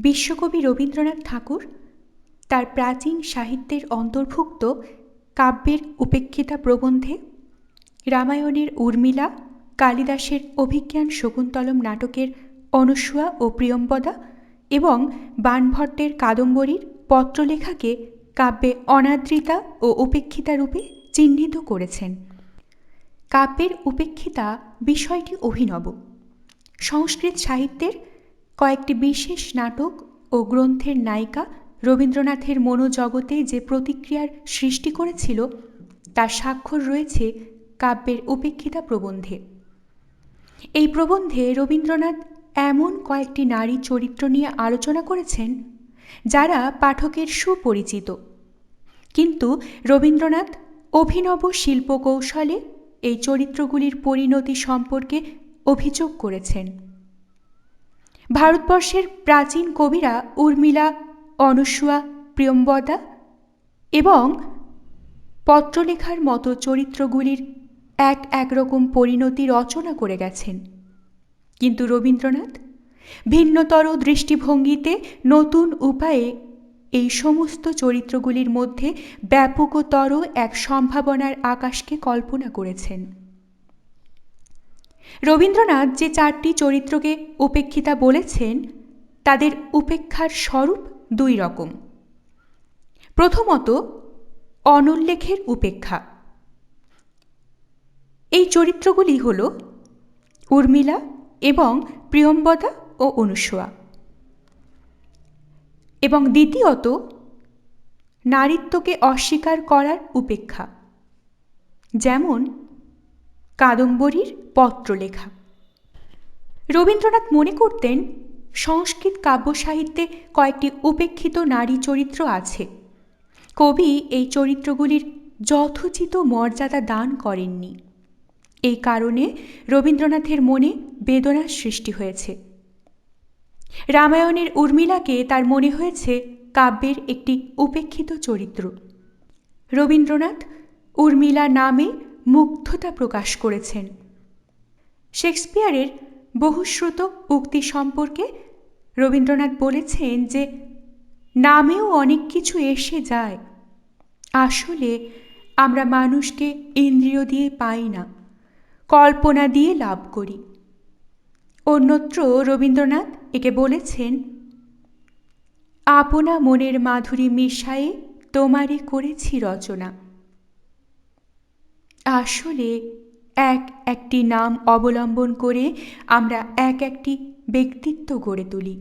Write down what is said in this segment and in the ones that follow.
বিশ্বকবি রবীন্দ্রনাথ ঠাকুর তার প্রাচীন সাহিত্যের অন্তর্ভুক্ত কাব্যের উপেক্ষিতা প্রবন্ধে রামায়ণের উর্মিলা, কালিদাসের অভিজ্ঞান শকুন্তলম নাটকের অনুসূয়া ও প্রিয়ম্বদা এবং বাণভট্টের কাদম্বরীর পত্রলেখাকে কাব্যে অনাদৃতা ও উপেক্ষিতা রূপে চিহ্নিত করেছেন। কাব্যের উপেক্ষিতা বিষয়টি অভিনব। সংস্কৃত সাহিত্যের কয়েকটি বিশেষ নাটক ও গ্রন্থের নায়িকা রবীন্দ্রনাথের মনোজগতে যে প্রতিক্রিয়ার সৃষ্টি করেছিল তার স্বাক্ষর রয়েছে কাব্যের উপেক্ষিতা প্রবন্ধে। এই প্রবন্ধে রবীন্দ্রনাথ এমন কয়েকটি নারী চরিত্র নিয়ে আলোচনা করেছেন যারা পাঠকের সুপরিচিত, কিন্তু রবীন্দ্রনাথ অভিনব শিল্পকৌশলে এই চরিত্রগুলির পরিণতি সম্পর্কে অভিযোগ করেছেন। ভারতবর্ষের প্রাচীন কবিরা উর্মিলা, অনুসূয়া, প্রিয়ম্বদা এবং পত্রলেখার মতো চরিত্রগুলির এক রকম পরিণতি রচনা করে গেছেন, কিন্তু রবীন্দ্রনাথ ভিন্নতর দৃষ্টিভঙ্গিতে নতুন উপায়ে এই সমস্ত চরিত্রগুলির মধ্যে ব্যাপকতর এক সম্ভাবনার আকাশকে কল্পনা করেছেন। রবীন্দ্রনাথ যে চারটি চরিত্রকে উপেক্ষিতা বলেছেন তাদের উপেক্ষার স্বরূপ দুই রকম। প্রথমত, অনুল্লেখের উপেক্ষা। এই চরিত্রগুলি হল উর্মিলা এবং প্রিয়ম্বদা ও অনুসূয়া। এবং দ্বিতীয়ত, নারীত্বকে অস্বীকার করার উপেক্ষা, যেমন কাদম্বরীর পত্রলেখা। রবীন্দ্রনাথ মনে করতেন সংস্কৃত কাব্য সাহিত্যে কয়েকটি উপেক্ষিত নারী চরিত্র আছে। কবি এই চরিত্রগুলির যথোচিত মর্যাদা দান করেননি। এই কারণে রবীন্দ্রনাথের মনে বেদনার সৃষ্টি হয়েছে। রামায়ণের উর্মিলাকে তার মনে হয়েছে কাব্যের একটি উপেক্ষিত চরিত্র। রবীন্দ্রনাথ উর্মিলা নামে মুগ্ধতা প্রকাশ করেছেন। শেক্সপিয়ারের বহুশ্রুত উক্তি সম্পর্কে রবীন্দ্রনাথ বলেছেন যে নামেও অনেক কিছু এসে যায়, আসলে আমরা মানুষকে ইন্দ্রিয় দিয়ে পাই না, কল্পনা দিয়ে লাভ করি। অন্যত্র রবীন্দ্রনাথ একে বলেছেন, আপনা মনের মাধুরী মিশায়ে তোমারে করেছি রচনা। আসলে একটি নাম অবলম্বন করে আমরা একটি ব্যক্তিত্ব গড়ে তুলি।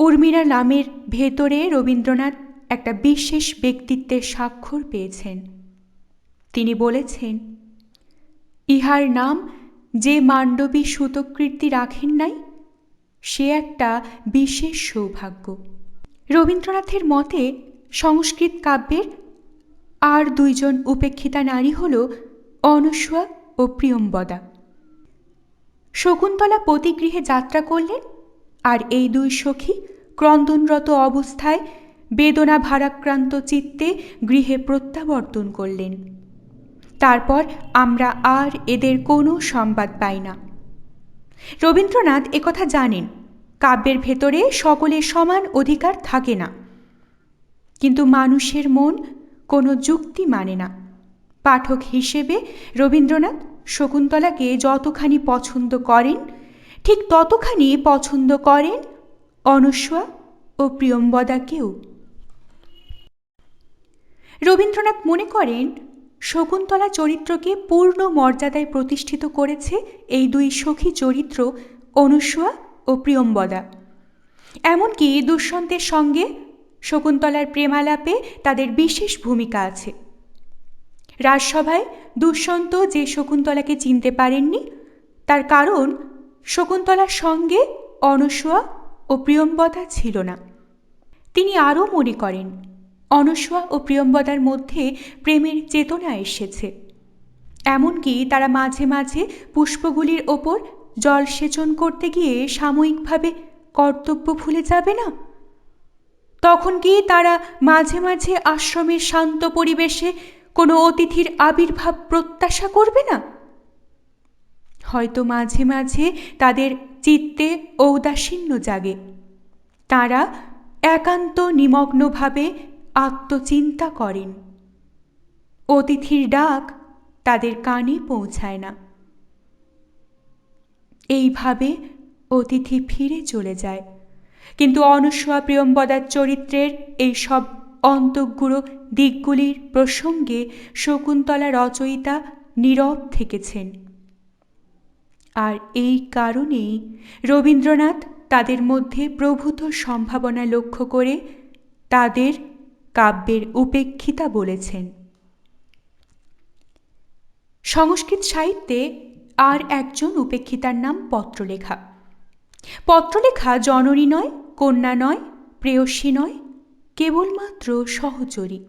উর্মিলা নামের ভেতরে রবীন্দ্রনাথ একটা বিশেষ ব্যক্তিত্বের স্বাক্ষর পেয়েছেন। তিনি বলেছেন, ইহার নাম যে মান্ডবী সুতকীর্তি রাখেন নাই, সে একটা বিশেষ সৌভাগ্য। রবীন্দ্রনাথের মতে সংস্কৃত কাব্যের আর দুইজন উপেক্ষিতা নারী হল অনুসূয়া ও প্রিয়ম্বদা। শকুন্তলা পতিগৃহে যাত্রা করলেন, আর এই দুই সখী ক্রন্দনরত অবস্থায় বেদনা ভারাক্রান্ত চিত্তে গৃহে প্রত্যাবর্তন করলেন। তারপর আমরা আর এদের কোনো সংবাদ পাই না। রবীন্দ্রনাথ একথা জানেন, কাব্যের ভেতরে সকলের সমান অধিকার থাকে না, কিন্তু মানুষের মন কোনো যুক্তি মানে না। পাঠক হিসেবে রবীন্দ্রনাথ শকুন্তলাকে যতখানি পছন্দ করেন, ঠিক ততখানি পছন্দ করেন অনুসূয়া ও প্রিয়ম্বদাকেও। রবীন্দ্রনাথ মনে করেন শকুন্তলা চরিত্রকে পূর্ণ মর্যাদায় প্রতিষ্ঠিত করেছে এই দুই সখী চরিত্র অনুসূয়া ও প্রিয়ম্বদা। এমনকি দুষ্যন্তের সঙ্গে শকুন্তলার প্রেমালাপে তাদের বিশেষ ভূমিকা আছে। রাজসভায় দুষ্যন্ত যে শকুন্তলাকে চিনতে পারেননি, তার কারণ শকুন্তলার সঙ্গে অনুসূয়া ও প্রিয়ম্বদা ছিল না। তিনি আরও মনে করেন অনুসূয়া ও প্রিয়ম্বদার মধ্যে প্রেমের চেতনা এসেছে। এমনকি তারা মাঝে মাঝে পুষ্পগুলির ওপর জলসেচন করতে গিয়ে সাময়িকভাবে কর্তব্য ভুলে যাবে না? তখন কি তারা মাঝে মাঝে আশ্রমের শান্ত পরিবেশে কোনো অতিথির আবির্ভাব প্রত্যাশা করবে না? হয়তো মাঝে মাঝে তাদের চিত্তে ঔদাসীন্য জাগে, তাঁরা একান্ত নিমগ্নভাবে আত্মচিন্তা করেন। অতিথির ডাক তাদের কানে পৌঁছায় না। এইভাবে অতিথি ফিরে চলে যায়। কিন্তু অনসূয়া প্রিয়ম্বদার চরিত্রের এই সব অন্তঃগুড়ো দিকগুলির প্রসঙ্গে শকুন্তলা রচয়িতা নীরব থেকেছেন। আর এই কারণেই রবীন্দ্রনাথ তাদের মধ্যে প্রভূত সম্ভাবনা লক্ষ্য করে তাদের কাব্যের উপেক্ষিতা বলেছেন। সংস্কৃত সাহিত্যে আর একজন উপেক্ষিতার নাম পত্রলেখা। পত্রলেখা জননী নয়, কন্যা নয়, প্রেয়সী নয়, কেবলমাত্র সহচরী।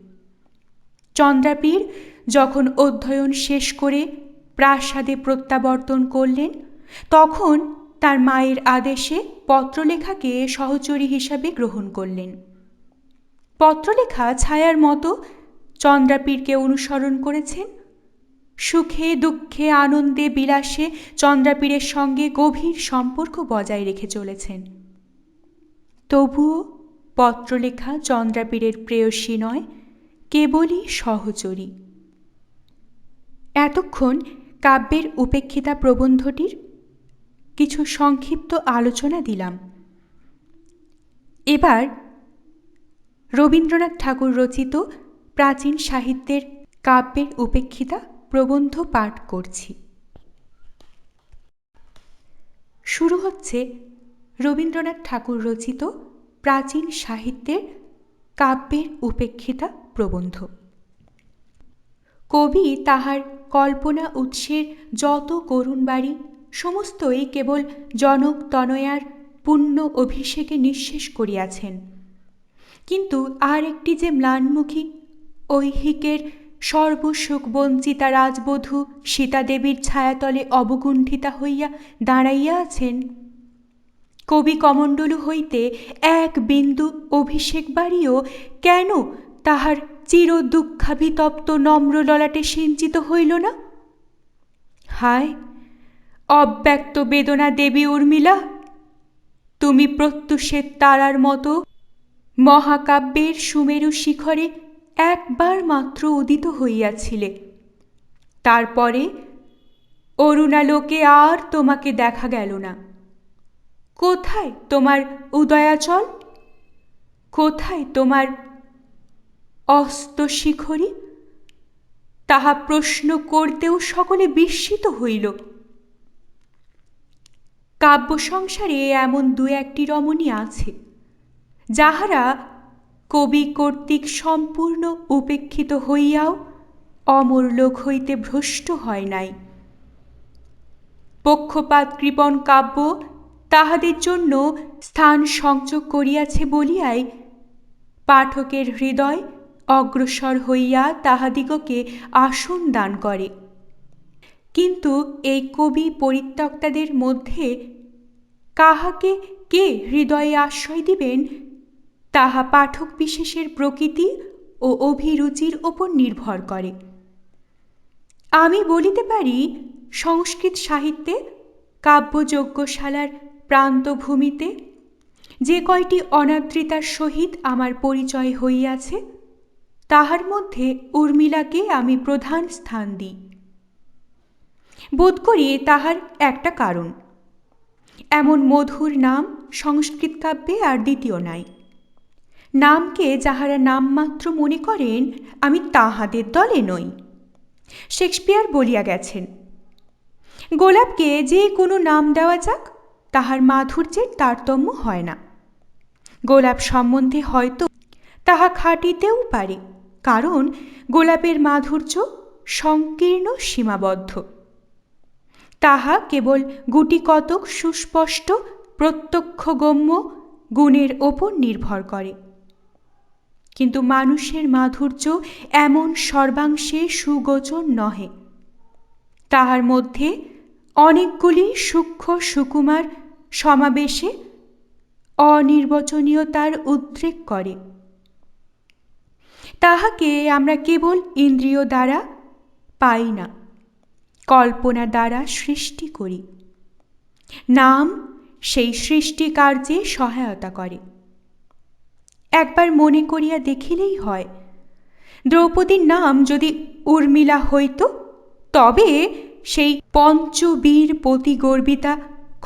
চন্দ্রাপীড় যখন অধ্যয়ন শেষ করে প্রাসাদে প্রত্যাবর্তন করলেন, তখন তার মায়ের আদেশে পত্রলেখাকে সহচরী হিসাবে গ্রহণ করলেন। পত্রলেখা ছায়ার মতো চন্দ্রাপীড়কে অনুসরণ করেছেন। সুখে দুঃখে আনন্দে বিলাসে চন্দ্রাপীড়ের সঙ্গে গভীর সম্পর্ক বজায় রেখে চলেছেন। তবুও পত্রলেখা চন্দ্রাপীড়ের প্রেয়সী নয়, কেবলই সহচরী। এতক্ষণ কাব্যের উপেক্ষিতা প্রবন্ধটির কিছু সংক্ষিপ্ত আলোচনা দিলাম। এবার রবীন্দ্রনাথ ঠাকুর রচিত প্রাচীন সাহিত্যের কাব্যের উপেক্ষিতা প্রবন্ধ পাঠ করছি। শুরু হচ্ছে রবীন্দ্রনাথ ঠাকুর রচিত প্রাচীন সাহিত্যের কাব্যের উপেক্ষিতা প্রবন্ধ। কবি তাহার কল্পনা উৎসের যত করুণ বাড়ি সমস্তই কেবল জনক তনয়ার পুণ্য অভিষেকে নিঃশেষ করিয়াছেন। কিন্তু আর একটি যে ম্লানমুখী ঐহিকের সর্বসুখ বঞ্চিতা রাজবধূ সীতাদেবীর ছায়াতলে অবগুণ্ঠিতা হইয়া দাঁড়াইয়া আছেন, কবি কমণ্ডলু হইতে এক বিন্দু অভিষেক বাড়িও কেন তাহার চির দুঃখাভিতপ্ত নম্র ললাটে সিঞ্চিত হইল না? হায়, অব্যক্ত বেদনা দেবী উর্মিলা, তুমি প্রত্যুষের তারার মতো মহাকাব্যের সুমেরু শিখরে একবার মাত্র উদিত হইয়াছিলে। তারপরে অরুণালোকে আর তোমাকে দেখা গেল না। কোথায় তোমার উদয়াচল? কোথায় তোমার অস্তশিখরী? তাহা প্রশ্ন করতেও সকলে বিস্মিত হইল। কাব্য সংসারে এমন দু একটি রমণী আছে, যাহারা কবি কর্তৃক সম্পূর্ণ উপেক্ষিত হইয়াও অমরলোক হইতে ভ্রষ্ট হয় নাই। পক্ষপাত কৃপণ কাব্য তাহাদের জন্য স্থান সংযোগ করিয়াছে বলিয়াই পাঠকের হৃদয় অগ্রসর হইয়া তাহাদিগকে আসন দান করে। কিন্তু এই কবি পরিত্যক্তাদের মধ্যে কাহাকে কে হৃদয়ে আশ্রয় দিবেন, তাহা পাঠক বিশেষের প্রকৃতি ও অভিরুচির ওপর নির্ভর করে। আমি বলিতে পারি, সংস্কৃত সাহিত্যে কাব্যযজ্ঞশালার প্রান্তভূমিতে যে কয়টি অনাদৃতার সহিত আমার পরিচয় হইয়াছে, তাহার মধ্যে উর্মিলাকে আমি প্রধান স্থান দিই। বোধ করি তাহার একটা কারণ, এমন মধুর নাম সংস্কৃত কাব্যে আর দ্বিতীয় নাই। নামকে যাহারা নামমাত্র মনে করেন, আমি তাহাদের দলে নই। শেক্সপিয়ার বলিয়া গেছেন, গোলাপকে যে কোনো নাম দেওয়া যাক, তাহার মাধুর্যের তারতম্য হয় না। গোলাপ সম্বন্ধে হয়তো তাহা খাটিতেও পারে, কারণ গোলাপের মাধুর্য সংকীর্ণ সীমাবদ্ধ। তাহা কেবল গুটি কতক সুস্পষ্ট প্রত্যক্ষগম্য গুণের ওপর নির্ভর করে। কিন্তু মানুষের মাধুর্য এমন সর্বাংশে সুগোচর নহে। তাহার মধ্যে অনেকগুলি সূক্ষ্ম সুকুমার সমাবেশে অনির্বচনীয়তার উদ্রেক করে। তাহাকে আমরা কেবল ইন্দ্রিয় দ্বারা পাই না, কল্পনা দ্বারা সৃষ্টি করি। নাম সেই সৃষ্টি কার্যে সহায়তা করে। একবার মনে করিয়া দেখিলেই হয়। দ্রৌপদীর নাম যদি উর্মিলা হইত, তবে সেই পঞ্চবীর পতিগর্বিতা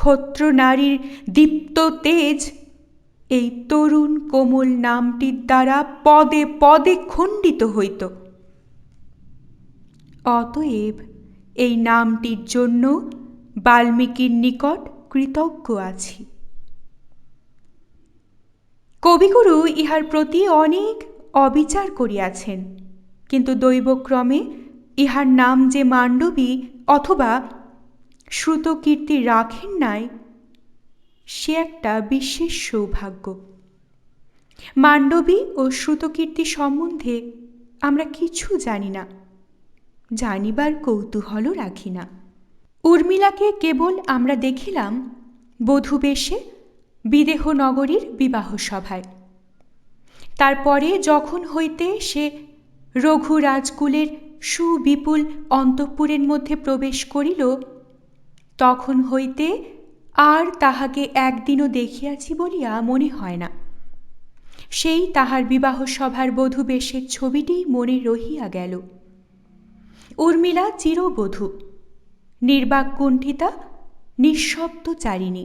ক্ষত্র নারীর দীপ্ত তেজ এই তরুণ কোমল নামটির দ্বারা পদে পদে খণ্ডিত হইত। অতএব এই নামটির জন্য বাল্মীকির নিকট কৃতজ্ঞ আছি। কবিগুরু ইহার প্রতি অনেক অবিচার করিয়াছেন, কিন্তু দৈবক্রমে ইহার নাম যে মান্ডবী অথবা শ্রুতকীর্তি রাখেন নাই, সে একটা বিশেষ সৌভাগ্য। মান্ডবী ও শ্রুতকীর্তি সম্বন্ধে আমরা কিছু জানি না, জানিবার কৌতূহলও রাখি না। উর্মিলাকে কেবল আমরা দেখিলাম বধূবেশে বিদেহ নগরীর বিবাহ সভায়। তারপরে যখন হইতে সে রঘু রাজকুলের সুবিপুল অন্তঃপুরের মধ্যে প্রবেশ করিল, তখন হইতে আর তাহাকে একদিনও দেখিয়াছি বলিয়া মনে হয় না। সেই তাহার বিবাহ সভার বধূবেশের ছবিটি মনে রহিয়া গেল। উর্মিলা চিরবধূ, নির্বাক কুণ্ঠিতা, নিঃশব্দচারিণী।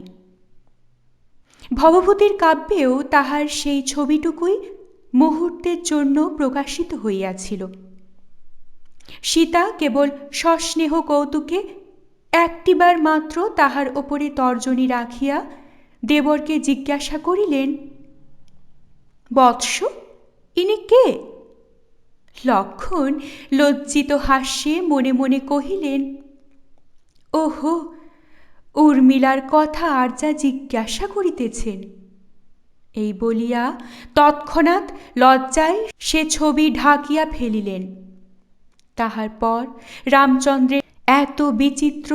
ভবভূতির কাব্যেও তাহার সেই ছবিটুকুই মুহূর্তের জন্য প্রকাশিত হইয়াছিল। সীতা কেবল সস্নেহ কৌতুকে একটিবার মাত্র তাহার ওপরে তর্জনী রাখিয়া দেবরকে জিজ্ঞাসা করিলেন, বৎস, ইনি কে? লক্ষ্মণ লজ্জিত হাস্যে মনে মনে কহিলেন, ওহো, উর্মিলার কথা আর যা জিজ্ঞাসা করিতেছেন। এই বলিয়া তৎক্ষণাৎ লজ্জায় সে ছবি ঢাকিয়া ফেলিলেন। তাহার পর রামচন্দ্রের এত বিচিত্র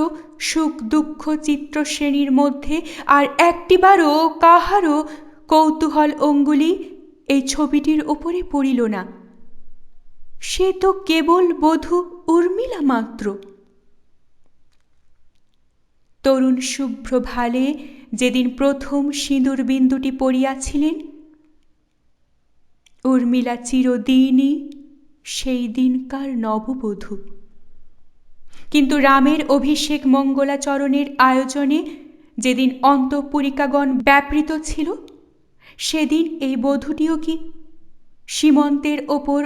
সুখ দুঃখ চিত্রশ্রেণীর মধ্যে আর একটিবারও কাহারও কৌতূহল অঙ্গুলি এই ছবিটির ওপরে পড়িল না। সে তো কেবল বধূ উর্মিলা মাত্র। তরুণ শুভ্র ভালে যেদিন প্রথম সিঁদুর বিন্দুটি পড়িয়াছিলেন, উর্মিলা চিরদিনই সেই দিনকার নববধূ। কিন্তু রামের অভিষেক মঙ্গলাচরণের আয়োজনে যেদিন অন্তঃপুরিকাগণ ব্যাপৃত ছিল, সেদিন এই বধূটিও কি সীমন্তের ওপর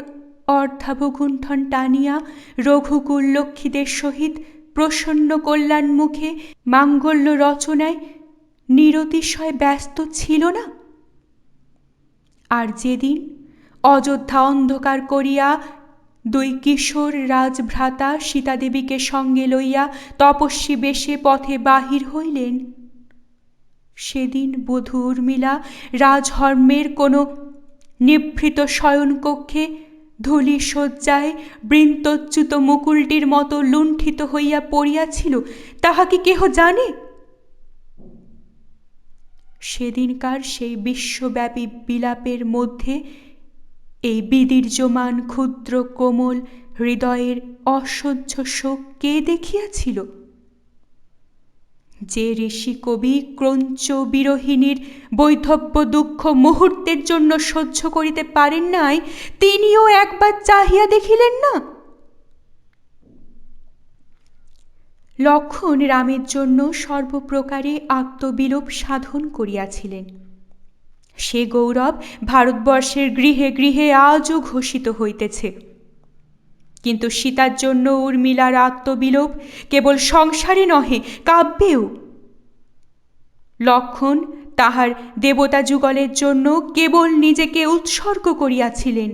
অর্ধাবগুণ্ঠন টানিয়া রঘুকুল লক্ষ্মীদের সহিত প্রসন্ন কল্যাণ মুখে মাঙ্গল্য রচনায় নিরতিশয় ব্যস্ত ছিল না? আর যেদিন অযোধ্যা অন্ধকার করিয়া দুই কিশোর রাজভ্রাতা সীতাদেবীকে সঙ্গে লইয়া তপস্বী বেশে পথে বাহির হইলেন, সেদিন বধূ উর্মিলা রাজহর্ম্যের কোনো নিভৃত শয়নকক্ষে ধূলি শয্যায় বৃন্তচ্যুত মুকুলটির মতো লুণ্ঠিত হইয়া পড়িয়াছিল, তাহা কি কেহ জানে? সেদিনকার সেই বিশ্বব্যাপী বিলাপের মধ্যে এই বিদীর্যমান ক্ষুদ্র কোমল হৃদয়ের অসহ্য শোক কে দেখিয়াছিল? যে ঋষি কবি ক্রঞ্চ বিরহিণীর বৈধব্য দুঃখ মুহূর্তের জন্য সহ্য করিতে পারেন নাই, তিনিও একবার চাহিয়া দেখিলেন না? লক্ষ্মণ রামের জন্য সর্বপ্রকারে আত্মবিলোপ সাধন করিয়াছিলেন। সে গৌরব ভারতবর্ষের গৃহে গৃহে আজও ঘোষিত হইতেছে। কিন্তু সীতার জন্য উর্মিলার আত্মবিলোপ কেবল সংসারে নহে, কাব্যেও। লক্ষ্মণ তাহার দেবতা যুগলের জন্য কেবল নিজেকে উৎসর্গ করিয়াছিলেন।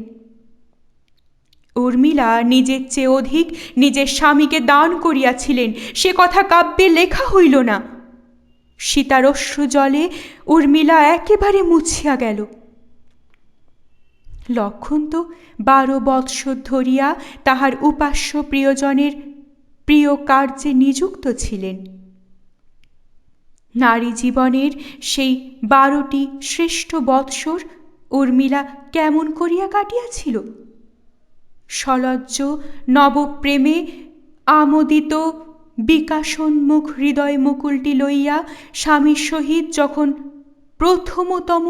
উর্মিলা নিজের চেয়ে অধিক নিজের স্বামীকে দান করিয়াছিলেন, সে কথা কাব্যে লেখা হইল না। সীতার অশ্রু জলে উর্মিলা একেবারে মুছিয়া গেল। লক্ষ্মণ তো 12 বৎসর ধরিয়া তাহার উপাস্য প্রিয়জনের প্রিয় কার্যে নিযুক্ত ছিলেন। নারী জীবনের সেই 12টি শ্রেষ্ঠ বৎসর উর্মিলা কেমন করিয়া কাটিয়াছিল? সলজ্জ নবপ্রেমে আমোদিত বিকাশোন্মুখ হৃদয় মুকুলটি লইয়া স্বামীর সহিত যখন প্রথমতম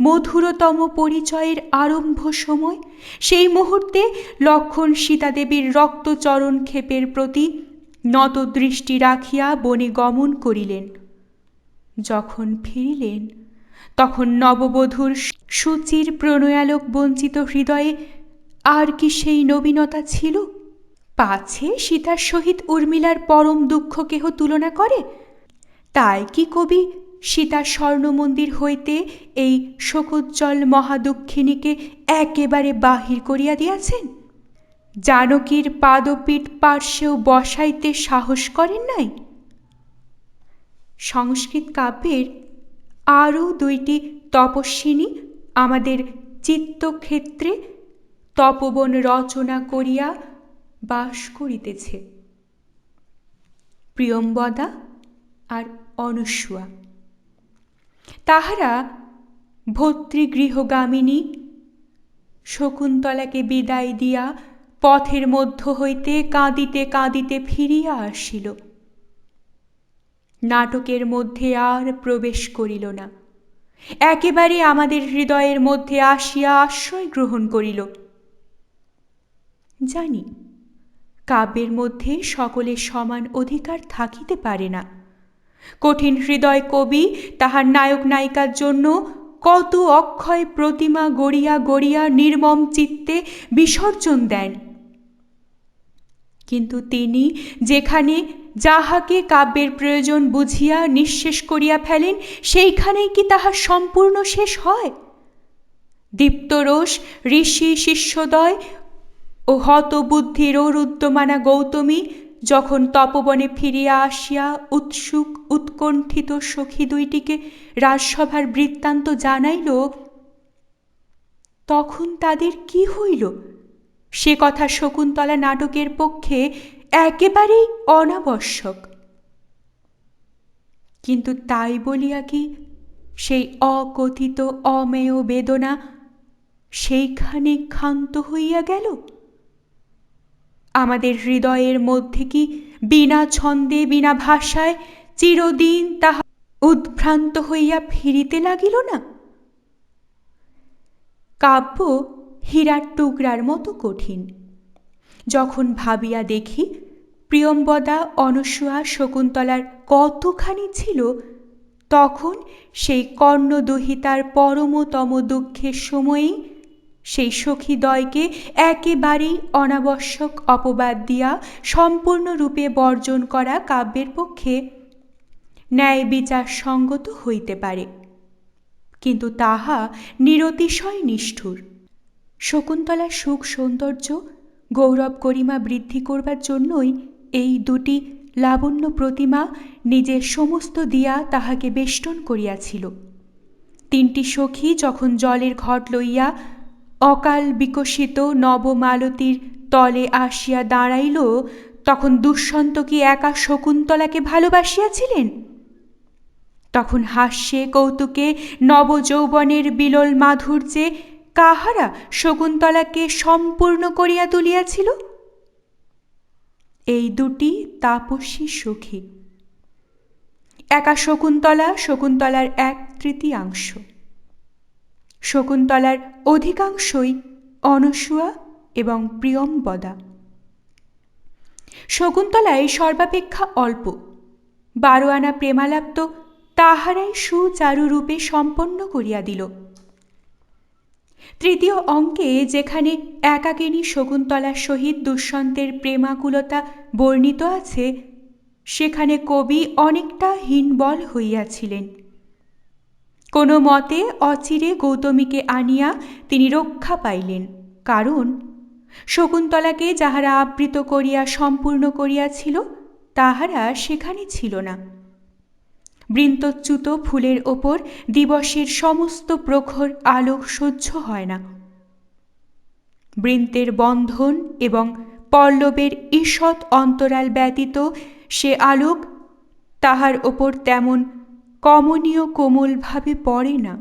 মধুরতম পরিচয়ের আরম্ভ সময়, সেই মুহূর্তে লক্ষ্মণ সীতাদেবীর রক্তচরণ ক্ষেপের প্রতি নত দৃষ্টি রাখিয়া বনে গমন করিলেন। যখন ফিরিলেন তখন নববধূর সুচির প্রণয়ালোক বঞ্চিত হৃদয়ে আর কি সেই নবীনতা ছিল? পাছে সীতার সহিত উর্মিলার পরম দুঃখ কেহ তুলনা করে? তাই কি কবি সীতার স্বর্ণমন্দির হইতে এই শোকোজ্জ্বল মহাদুঃখিনীকে একেবারে বাহির করিয়া দিয়াছেন? জানকীর পাদপীঠ পার্শ্বেও বসাইতে সাহস করেন নাই? সংস্কৃত কাব্যের আরও দুইটি তপস্বিনী আমাদের চিত্তক্ষেত্রে তপবন রচনা করিয়া বাস করিতেছে, প্রিয়ম্বদা আর অনসূয়া। তাহারা ভর্তৃগৃহগামিনী শকুন্তলাকে বিদায় দিয়া পথের মধ্য হইতে কাঁদিতে কাঁদিতে ফিরিয়া আসিল। নাটকের মধ্যে আর প্রবেশ করিল না, একেবারে আমাদের হৃদয়ের মধ্যে আসিয়া আশ্রয় গ্রহণ করিল। জানি কাব্যের মধ্যে সকলের সমান অধিকার থাকিতে পারে না। কঠিন হৃদয় কবি তাহার নায়ক নায়িকার জন্য কত অক্ষয় প্রতিমা গড়িয়া গড়িয়া নির্মম চিত্তে বিসর্জন দেন, কিন্তু তিনি যেখানে যাহাকে কাব্যের প্রয়োজন বুঝিয়া নিঃশেষ করিয়া ফেলেন, সেইখানেই কি তাহার সম্পূর্ণ শেষ হয়? দীপ্তরোষ ঋষি শিষ্যদ্বয় ও হতবুদ্ধির রুদ্যমানা গৌতমী যখন তপবনে ফিরিয়া আসিয়া উৎসুক উৎকণ্ঠিত সখী দুইটিকে রাজসভার বৃত্তান্ত জানাইল, তখন তাদের কি হইল সে কথা শকুন্তলা নাটকের পক্ষে একেবারেই অনাবশ্যক। কিন্তু তাই বলিয়া কি সেই অকথিত অমেয় বেদনা সেইখানে ক্ষান্ত হইয়া গেল? আমাদের হৃদয়ের মধ্যে কি বিনা ছন্দে বিনা ভাষায় চিরদিন তাহা উদ্ভ্রান্ত হইয়া ফিরিতে লাগিল না? কাব্য হীরার টুকরার মতো কঠিন। যখন ভাবিয়া দেখি প্রিয়ম্বদা অনসূয়া শকুন্তলার কতখানি ছিল, তখন সেই কর্ণদহিতার পরমতম দুঃখের সময়েই সেই সখীদ্বয়কে একেবারেই অনাবশ্যক অপবাদ দিয়া সম্পূর্ণরূপে বর্জন করা কাব্যের পক্ষে ন্যায় বিচার সঙ্গত হইতে পারে, কিন্তু তাহা নিরতিশয় নিষ্ঠুর। শকুন্তলার সুখ সৌন্দর্য গৌরব গরিমা বৃদ্ধি করবার জন্যই এই দুটি লাবণ্য প্রতিমা নিজের সমস্ত দিয়া তাহাকে বেষ্টন করিয়াছিল। তিনটি সখী যখন জলের ঘট লইয়া অকাল বিকশিত নবমালতীর তলে আসিয়া দাঁড়াইল, তখন দুষ্যন্ত কি একা শকুন্তলাকে ভালোবাসিয়াছিলেন? তখন হাস্যে কৌতুকে নবযৌবনের বিলোল মাধুর্যে কাহারা শকুন্তলাকে সম্পূর্ণ করিয়া তুলিয়াছিল? এই দুটি তাপস্বী সখী। একা শকুন্তলা শকুন্তলার 1/3, শকুন্তলার অধিকাংশই অনসূয়া এবং প্রিয়ম্বদা। শকুন্তলায় সর্বাপেক্ষা অল্প 12 আনা প্রেমালাপ তো তাহারাই সুচারুরূপে সম্পন্ন করিয়া দিল। তৃতীয় অঙ্কে যেখানে একাকিনী শকুন্তলার সহিত দুষ্যন্তের প্রেমাকুলতা বর্ণিত আছে, সেখানে কবি অনেকটা হীনবল হইয়াছিলেন। কোনো মতে অচিরে গৌতমীকে আনিয়া তিনি রক্ষা পাইলেন, কারণ শকুন্তলাকে যাহারা আবৃত করিয়া সম্পূর্ণ করিয়াছিল তাহারা সেখানে ছিল না। বৃন্তচ্যুত ফুলের ওপর দিবসের সমস্ত প্রখর আলোক সহ্য হয় না। বৃন্তের বন্ধন এবং পল্লবের ঈষৎ অন্তরাল ব্যতীত সে আলোক তাহার ওপর তেমন কমনীয় কোমলভাবে পড়ে না।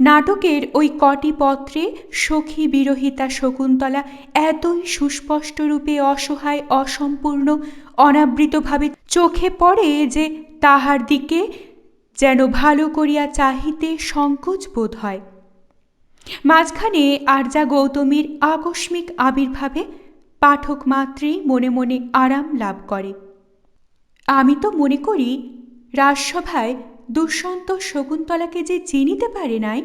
নাটকের ওই কটি পত্রে সখী বিরহিতা শকুন্তলা এতই সুস্পষ্টরূপে অসহায়, অসম্পূর্ণ, অনাবৃতভাবে চোখে পড়ে যে তাহার দিকে যেন ভালো করিয়া চাহিতে সংকোচ বোধ হয়। মাঝখানে আর্যা গৌতমীর আকস্মিক আবির্ভাবে পাঠক মাত্রেই মনে মনে আরাম লাভ করে। আমি তো মনে করি রাজসভায় দুষ্যন্ত শকুন্তলাকে যে চিনিতে পারে নাই,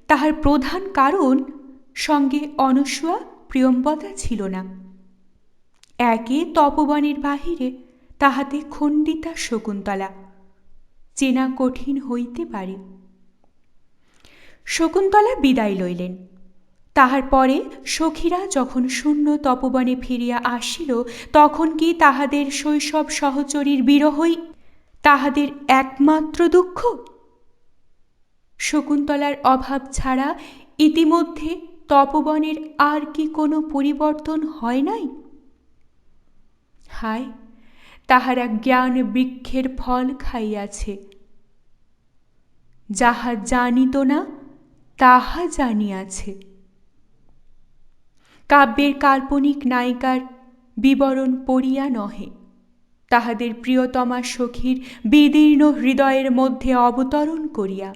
তাহার প্রধান কারণ সঙ্গে অনসূয়া প্রিয়ম্বদা ছিল না। একে তপবনের বাহিরে তাহাতে খণ্ডিতা শকুন্তলা, চেনা কঠিন হইতে পারে। শকুন্তলা বিদায় লইলেন। তাহার পরে সখীরা যখন শূন্য তপবনে ফিরিয়া আসিল, তখন কি তাহাদের শৈশব সহচরীর বিরহই তাহাদের একমাত্র দুঃখ? শকুন্তলার অভাব ছাড়া ইতিমধ্যে তপবনের আর কি কোনো পরিবর্তন হয় নাই? হায়, তাহারা জ্ঞান বৃক্ষের ফল খাইয়াছে। যাহা জানিত না তাহা জানিয়াছে। কাব্যের কাল্পনিক নায়িকার বিবরণ পড়িয়া নহে, তাহাদের প্রিয়তমা সখীর বিদীর্ণ হৃদয়ের মধ্যে অবতরণ করিয়া।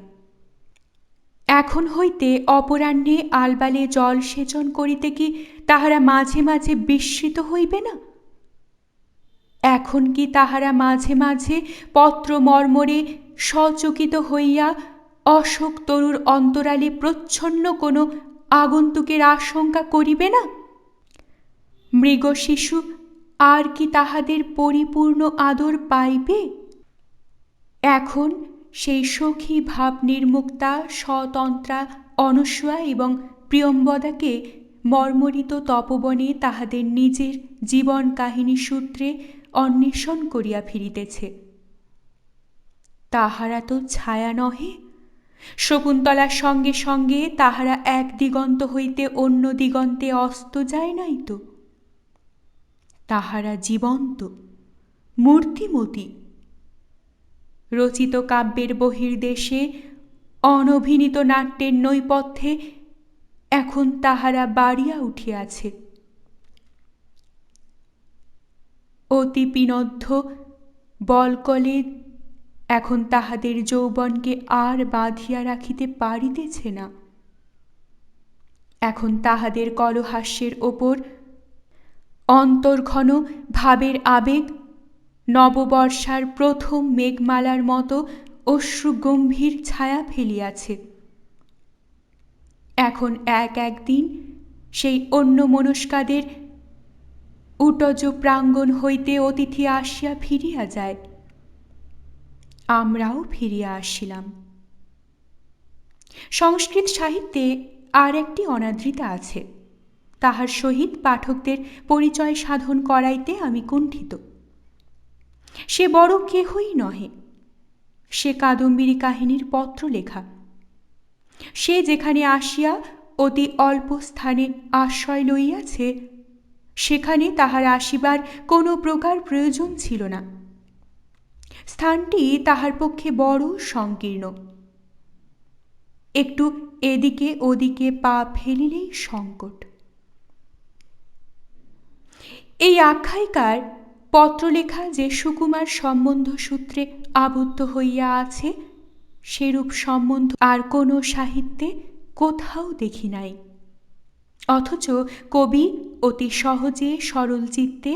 এখন হইতে অপরাহ্নে আলবালে জল সেচন করিতে কি তাহারা মাঝে মাঝে বিস্মিত হইবে না? এখন কি তাহারা মাঝে মাঝে পত্র মর্মরে সচকিত হইয়া অশোক তরুর অন্তরালে প্রচ্ছন্ন কোনো আগন্তুকের আশঙ্কা করিবে না? মৃগ শিশু আর কি তাহাদের পরিপূর্ণ আদর পাইবে? এখন সেই সখী ভাব নির্মুক্তা স্বতন্ত্রা অনসূয়া এবং প্রিয়ম্বদাকে মর্মরিত তপবনে তাহাদের নিজের জীবন কাহিনী সূত্রে অন্বেষণ করিয়া ফিরিতেছে। তাহারা তো ছায়া নহে। শকুন্তলার সঙ্গে সঙ্গে তাহারা এক দিগন্ত হইতে অন্য দিগন্তে অস্ত যায় নাই তো। তাহারা জীবন্ত, মূর্তিমতী। রচিত কাব্যের বহির্দেশে অনভিনীত নাট্যের নৈপথ্যে এখন তাহারা বাড়িয়া উঠিয়াছে। অতি পিনদ্ধ বলকলে এখন তাহাদের যৌবনকে আর বাঁধিয়া রাখিতে পারিতেছে না। এখন তাহাদের কলহাস্যের ওপর অন্তর্ঘন ভাবের আবেগ নববর্ষার প্রথম মেঘমালার মতো অশ্রুগম্ভীর ছায়া ফেলিয়াছে। এখন এক একদিন সেই অন্যমনস্কাদের উটজ প্রাঙ্গণ হইতে অতিথি আসিয়া ফিরিয়া যায়। আমরাও ফিরিয়া আসিলাম। সংস্কৃত সাহিত্যে আর একটি অনাদৃতা আছে, তাহার সহিত পাঠকদের পরিচয় সাধন করাইতে আমি কুণ্ঠিত। সে বড় কেহই নহে, সে কাদম্বিনী কাহিনীর পত্র লেখা। সে যেখানে আসিয়া অতি অল্প স্থানে আশ্রয় লইয়াছে, সেখানে তাহার আসিবার কোনো প্রকার প্রয়োজন ছিল না। স্থানটি তাহার পক্ষে বড় সংকীর্ণ। একটু এদিকে ওদিকে পা ফেলিলেই সংকট। এই আখ্যায়িকার পত্রলেখা যে সুকুমার সম্বন্ধ সূত্রে আবদ্ধ হইয়া আছে, সেরূপ সম্বন্ধ আর কোনো সাহিত্যে কোথাও দেখি নাই। অথচ কবি অতি সহজে সরল চিত্তে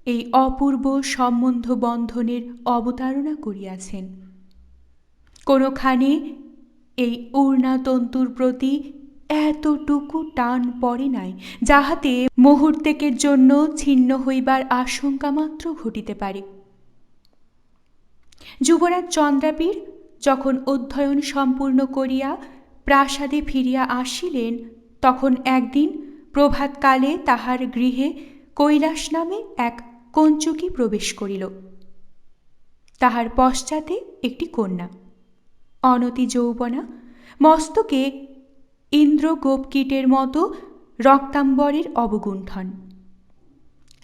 এই অপূর্ব সম্বন্ধ বন্ধনের অবতারণা করিয়াছেন। কোনোখানে এই ঊর্ণাতন্তুর প্রতি এতটুকু টান পড়ে নাই, যাহাতে মুহূর্তেকের জন্য ছিন্ন হইবার আশঙ্কা মাত্র ঘটিতে পারে। যুবরাজ চন্দ্রাবীর যখন অধ্যয়ন সম্পূর্ণ করিয়া প্রাসাদে ফিরিয়া আসিলেন, তখন একদিন প্রভাতকালে তাহার গৃহে কৈলাস নামে এক কঞ্চুকি প্রবেশ করিল। তাহার পশ্চাতে একটি কন্যা, অনতি যৌবনা, মস্তকে ইন্দ্রগোপকীটের মতো রক্তাম্বরের অবগুণ্ঠন,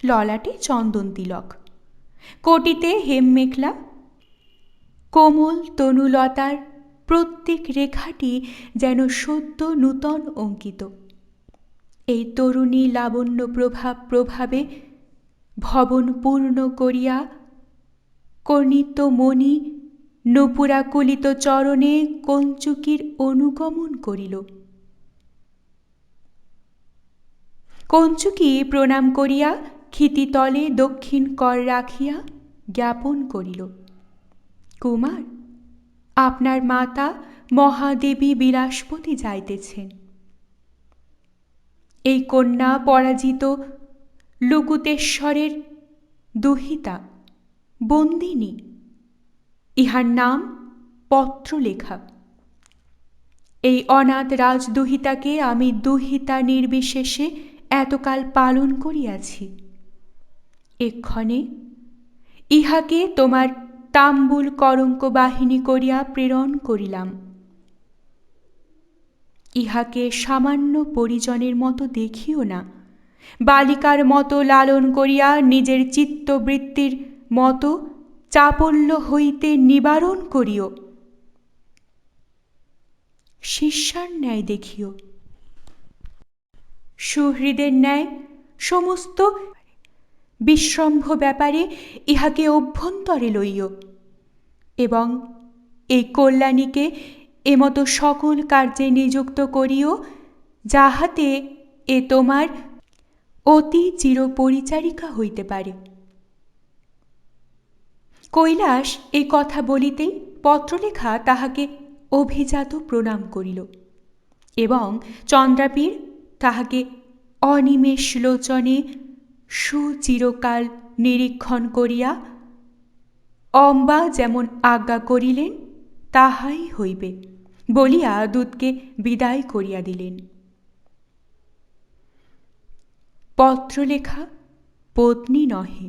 ললাটে চন্দন তিলক, কোটিতে হেমমেখলা। কোমল তনুলতার প্রত্যেক রেখাটি যেন সদ্য নূতন অঙ্কিত। এই তরুণী লাবণ্য প্রভাবে ভবন পূর্ণ করিয়া কর্ণিত মণি নূপুরাকুলিত চরণে কঞ্চুকির অনুগমন করিল। কঞ্চুকি প্রণাম করিয়া ক্ষিতিতলে দক্ষিণ কর রাখিয়া জ্ঞাপন করিল, কুমার, আপনার মাতা মহাদেবী বিলাসবতী যাইতেছেন। এই কন্যা পরাজিত লুকুতেশ্বরের দুহিতা, বন্দিনী। ইহার নাম পত্রলেখা। এই অনাথ রাজদুহিতাকে আমি দুহিতা নির্বিশেষে এতকাল পালন করিয়াছি। এক্ষণে ইহাকে তোমার তাম্বুল কলঙ্ক বাহিনী করিয়া প্রেরণ করিলাম। ইহাকে সামান্য পরিজনের মতো দেখিও না, বালিকার মতো লালন করিয়া নিজের চিত্তবৃত্তির মতো চাপল্য হইতে নিবারণ করিও। শিষ্যার ন্যায় দেখিও, সুহৃদের ন্যায় সমস্ত বিশ্রম্ভ ব্যাপারে ইহাকে অভ্যন্তরে লইও এবং এই কল্যাণীকে এমতো সকল কার্যে নিযুক্ত করিও যাহাতে এ তোমার অতি চিরপরিচারিকা হইতে পারে। কৈলাস এই কথা বলিতেই পত্রলেখা তাহাকে অভিজাত প্রণাম করিল এবং চন্দ্রাপীর তাহাকে অনিমেষ লোচনে সুচিরকাল নিরীক্ষণ করিয়া অম্বা যেমন আজ্ঞা করিলেন তাহাই হইবে বলিয়া দূতকে বিদায় করিয়া দিলেন। পত্রলেখা পত্নী নহে,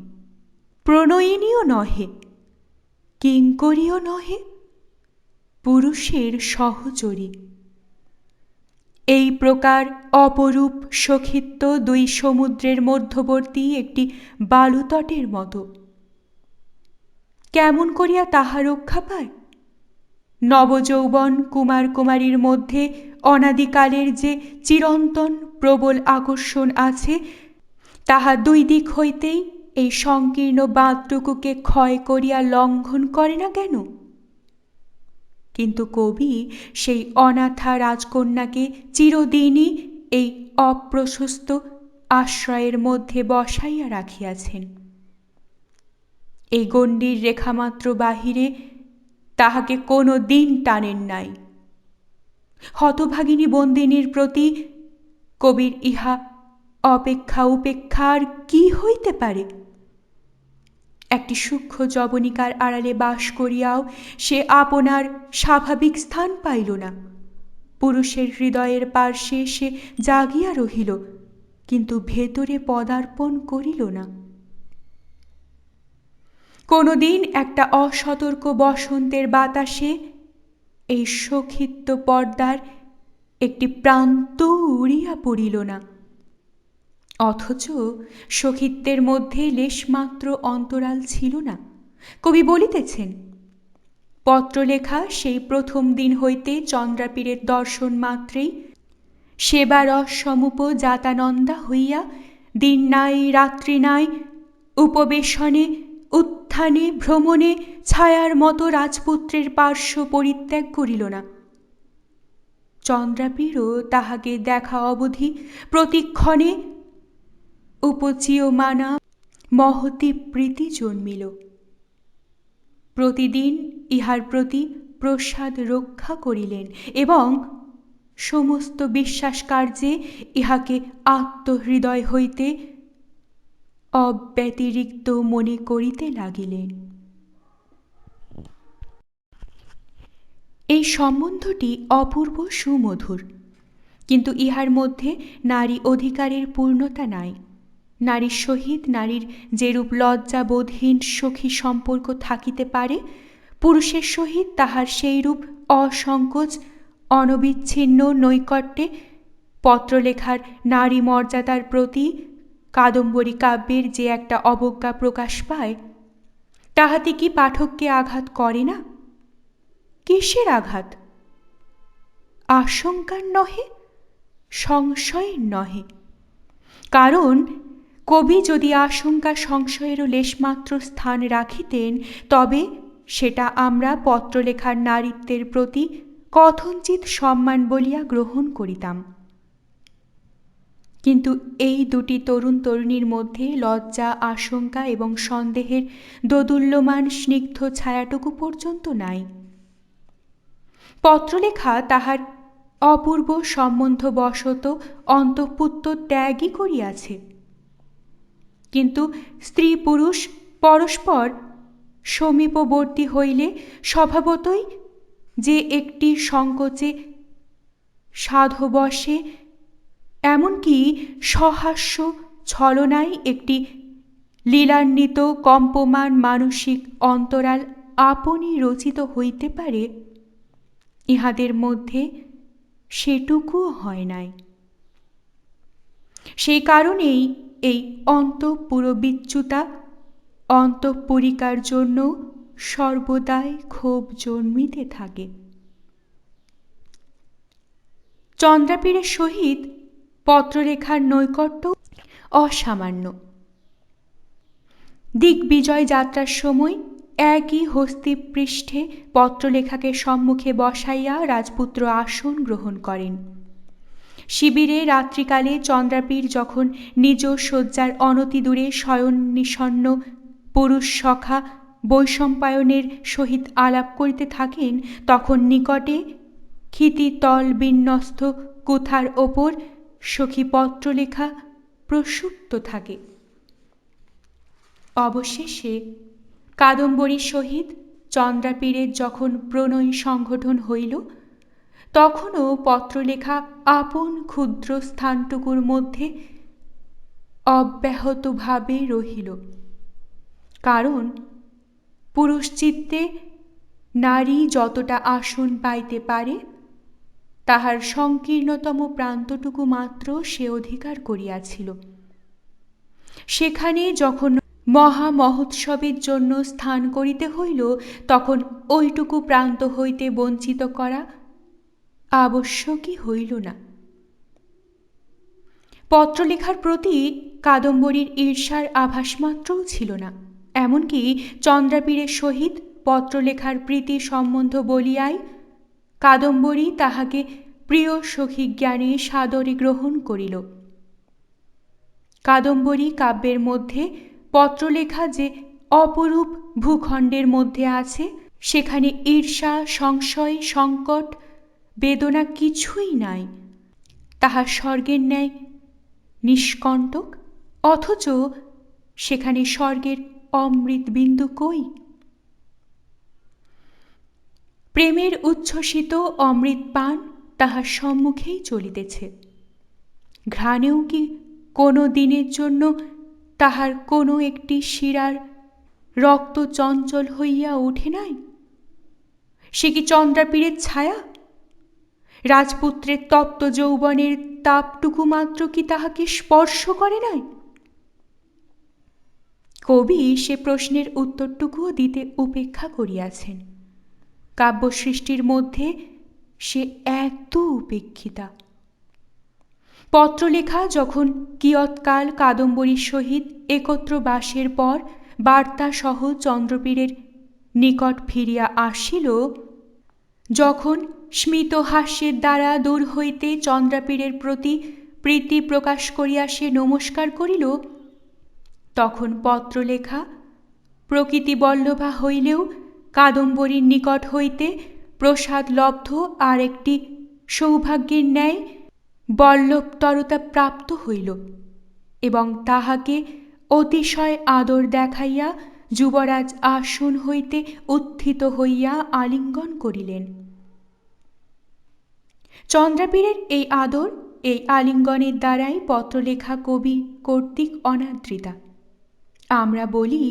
প্রণয়িনীও নহে, কিঙ্করীও নহে, পুরুষের সহচরী। এই প্রকার অপরূপ সখিত্ব দুই সমুদ্রের মধ্যবর্তী একটি বালুতটের মতো। কেমন করিয়া তাহা রক্ষা পায়? নবযৌবন কুমার কুমারীর মধ্যে অনাদিকালের যে চিরন্তন প্রবল আকর্ষণ আছে, তাহা দুই দিক হইতেই এই সংকীর্ণ বাঁধটুকুকে ক্ষয় করিয়া লঙ্ঘন করে না কেন? কিন্তু কবি সেই অনাথা রাজকন্যাকে চিরদিনই এই অপ্রশস্ত আশ্রয়ের মধ্যে বসাইয়া রাখিয়াছেন। এই গণ্ডির রেখামাত্র বাহিরে তাহাকে কোনো দিন টানেন নাই। হতভাগিনী বন্দিনীর প্রতি কবির ইহা অপেক্ষা উপেক্ষা আর কি হইতে পারে? একটি সূক্ষ্ম যবনিকার আড়ালে বাস করিয়াও সে আপনার স্বাভাবিক স্থান পাইল না। পুরুষের হৃদয়ের পার্শ্বে সে জাগিয়া রহিল, কিন্তু ভেতরে পদার্পণ করিল না। কোনোদিন একটা অসতর্ক বসন্তের বাতাসে এই সখিত্ব পর্দার একটি প্রান্ত উড়িয়া পড়িল না। অথচ সখিত্বের মধ্যে লেশমাত্র অন্তরাল ছিল না। কবি বলিতেছেন, পত্রলেখা সেই প্রথম দিন হইতে চন্দ্রাপীরের দর্শন মাত্রেই সেবারস সমুপ জাতানন্দা হইয়া দিন নাই রাত্রি নাই উপবেশনে উত্থানে ভ্রমণে ছায়ার মতো রাজপুত্রের পার্শ্ব পরিত্যাগ করিল না। চন্দ্রাপীরও তাহাকে দেখা অবধি প্রতিক্ষণে উপচীয়মানা মহতী প্রীতি জন্মিল। প্রতিদিন ইহার প্রতি প্রসাদ রক্ষা করিলেন এবং সমস্ত বিশ্বাস কার্যে ইহাকে আত্মহৃদয় হইতে অব্যতিরিক্ত মনে করিতে লাগিলেন। এই সম্বন্ধটি অপূর্ব সুমধুর, কিন্তু ইহার মধ্যে নারী অধিকারের পূর্ণতা নাই। নারীর সহিত নারীর যেরূপ লজ্জাবোধহীন সখী সম্পর্ক থাকিতে পারে, পুরুষের সহিত তাহার সেইরূপ অসংকোচ অনবিচ্ছিন্ন নৈকট্যে পত্রলেখার নারী মর্যাদার প্রতি কাদম্বরী কাব্যের যে একটা অবজ্ঞা প্রকাশ পায়, তাহাতে কি পাঠককে আঘাত করে না? কিসের আঘাত? আশঙ্কার নহে, সংশয়ের নহে। কারণ কবি যদি আশঙ্কা সংশয়েরও লেশমাত্র স্থান রাখিতেন, তবে সেটা আমরা পত্রলেখার নারীত্বের প্রতি কথঞ্চিত সম্মান বলিয়া গ্রহণ করিতাম। কিন্তু এই দুটি তরুণ তরুণীর মধ্যে লজ্জা, আশঙ্কা এবং সন্দেহের দোদুল্যমান স্নিগ্ধ ছায়াটুকু পর্যন্ত নাই। পত্রলেখা তাহার অপূর্ব সম্বন্ধবশত অন্তঃপুত্র ত্যাগই করিয়াছে, কিন্তু স্ত্রী পুরুষ পরস্পর সমীপবর্তী হইলে স্বভাবতই যে একটি সংকোচে সাধবশে এমনকি সহাস্য ছলনায় একটি লীলান্বিত কম্পমান মানসিক অন্তরাল আপনি রচিত হইতে পারে, ইহাদের মধ্যে সেটুকুও হয় নাই। সেই কারণেই এই অন্তঃপুরবিচ্যুতা অন্তঃপুরিকার জন্য সর্বদাই ক্ষোভ জন্মিতে থাকে। চন্দ্রাপীরের সহিত পত্রলেখার নৈকট্য অসামান্য। দিগ্বিজয় যাত্রার সময় একই হস্তিপৃষ্ঠে পত্রলেখাকে সম্মুখে বসাইয়া রাজপুত্র আসন গ্রহণ করেন। শিবিরে রাত্রিকালে চন্দ্রাপীর যখন নিজ শয্যার অনতিদূরে শয়ন নিষন্ন পুরুষ সখা বৈশম্পায়নের সহিত আলাপ করিতে থাকেন, তখন নিকটে ক্ষিতিতল বিন্যস্ত কুথার ওপর সখী পত্রলেখা প্রসুপ্ত থাকে। অবশেষে কাদম্বরীর সহিত চন্দ্রাপীরের যখন প্রণয় সংগঠন হইল, তখনও পত্রলেখা আপন ক্ষুদ্র স্থানটুকুর মধ্যে অব্যাহতভাবে রহিল। কারণ পুরুষচিত্তে নারী যতটা আসন পাইতে পারে, তাহার সংকীর্ণতম প্রান্তটুকু মাত্র সে অধিকার করিয়াছিল। সেখানে যখন মহামহোৎসবের জন্য স্থান করিতে হইল, তখন ওইটুকু প্রান্ত হইতে বঞ্চিত করা আবশ্যকই হইল না। পত্রলেখার প্রতি কাদম্বরীর ঈর্ষার আভাসমাত্রও ছিল না। এমনকি চন্দ্রাপীরের সহিত পত্রলেখার প্রীতি সম্বন্ধ বলিয়াই কাদম্বরী তাহাকে প্রিয় সখী জ্ঞানে সাদরে গ্রহণ করিল। কাদম্বরী কাব্যের মধ্যে পত্রলেখা যে অপরূপ ভূখণ্ডের মধ্যে আছে, সেখানে ঈর্ষা, সংশয়, সংকট, বেদনা কিছুই নাই। তাহা স্বর্গের ন্যায় নিষ্কণ্টক, অথচ সেখানে স্বর্গের অমৃত বিন্দু কই? প্রেমের উচ্ছ্বসিত অমৃত পান তাহার সম্মুখেই চলিতেছে। ঘ্রাণেও কি কোনো দিনের জন্য তাহার কোনো একটি শিরার রক্ত চঞ্চল হইয়া ওঠে নাই? সে কি চন্দ্রাপীরের ছায়া? রাজপুত্রের তপ্ত যৌবনের তাপটুকু মাত্র কি তাহাকে স্পর্শ করে নাই? কবি সে প্রশ্নের উত্তরটুকুও দিতে উপেক্ষা করিয়াছেন। কাব্যসৃষ্টির মধ্যে সে এত উপেক্ষিতা। পত্রলেখা যখন কিয়ৎকাল কাদম্বরীর সহিত একত্র বাসের পর বার্তাসহ চন্দ্রপীরের নিকট ফিরিয়া আসিল, যখন স্মিত হাস্যের দ্বারা দূর হইতে চন্দ্রাপীরের প্রতি প্রীতি প্রকাশ করিয়া সে নমস্কার করিল, তখন পত্রলেখা প্রকৃতিবল্লভা হইলেও কাদম্বরীর নিকট হইতে প্রসাদ লব্ধ আর একটি সৌভাগ্যের ন্যায় বল্লভতরতা প্রাপ্ত হইল এবং তাহাকে অতিশয় আদর দেখাইয়া যুবরাজ আসন হইতে উত্থিত হইয়া আলিঙ্গন করিলেন। চন্দ্রাপীরের এই আদর, এই আলিঙ্গনের দ্বারাই পত্রলেখা কবি কর্তৃক অনাদৃতা। আমরা বলি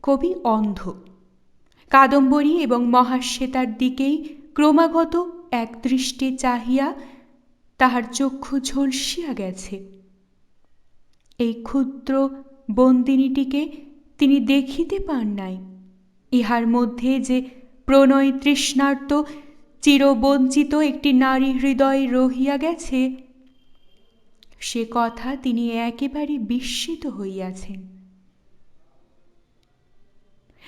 কবি অন্ধ। কাদম্বরী এবং মহাশ্বেতার দিকেই ক্রমাগত এক দৃষ্টে চাহিয়া তাহার চক্ষু ঝলসিয়া গেছে। এই ক্ষুদ্র বন্দিনীটিকে তিনি দেখিতে পান নাই। ইহার মধ্যে যে প্রণয় তৃষ্ণার্ত চিরবঞ্চিত একটি নারী হৃদয় রহিয়া গেছে, সে কথা তিনি একেবারে বিস্মিত হইয়াছেন।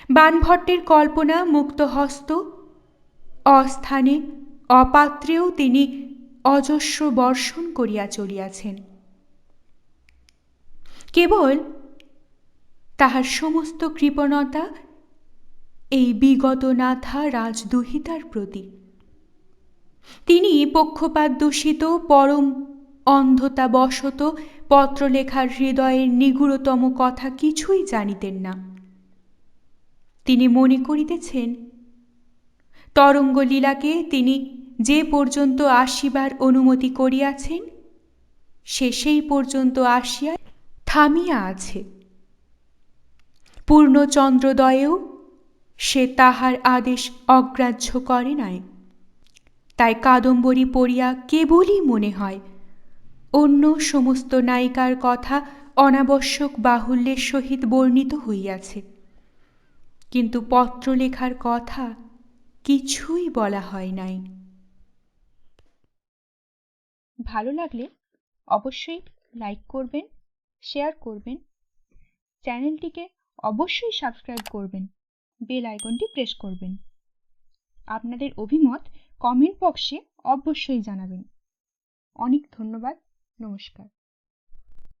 বাণভট্টের কল্পনা মুক্তহস্ত, অস্থানে অপাত্রেও তিনি অজস্র বর্ষণ করিয়া চলিয়াছেন। কেবল তাহার সমস্ত কৃপণতা এই বিগত নাথা রাজদুহিতার প্রতি। তিনি পক্ষপাত দূষিত পরম অন্ধতাবশত পত্রলেখার হৃদয়ের নিগূঢ়তম কথা কিছুই জানিতেন না। তিনি মনে করিতেছেন তরঙ্গলীলাকে তিনি যে পর্যন্ত আসিবার অনুমতি করিয়াছেন সে সেই পর্যন্ত আসিয়া থামিয়া আছে। পূর্ণচন্দ্রোদয়েও সে তাহার আদেশ অগ্রাহ্য করে নাই। তাই কাদম্বরী পড়িয়া কেবলই মনে হয় অন্য সমস্ত নায়িকার কথা অনাবশ্যক বাহুল্যের সহিত বর্ণিত হইয়াছে, কিন্তু পত্রলেখার কথা কিছুই বলা হয় নাই। ভালো লাগলে অবশ্যই লাইক করবেন, শেয়ার করবেন, চ্যানেলটিকে অবশ্যই সাবস্ক্রাইব করবেন, বেল আইকনটি প্রেস করবেন। আপনাদের অভিমত কমেন্ট বক্সে অবশ্যই জানাবেন। অনেক ধন্যবাদ। নমস্কার।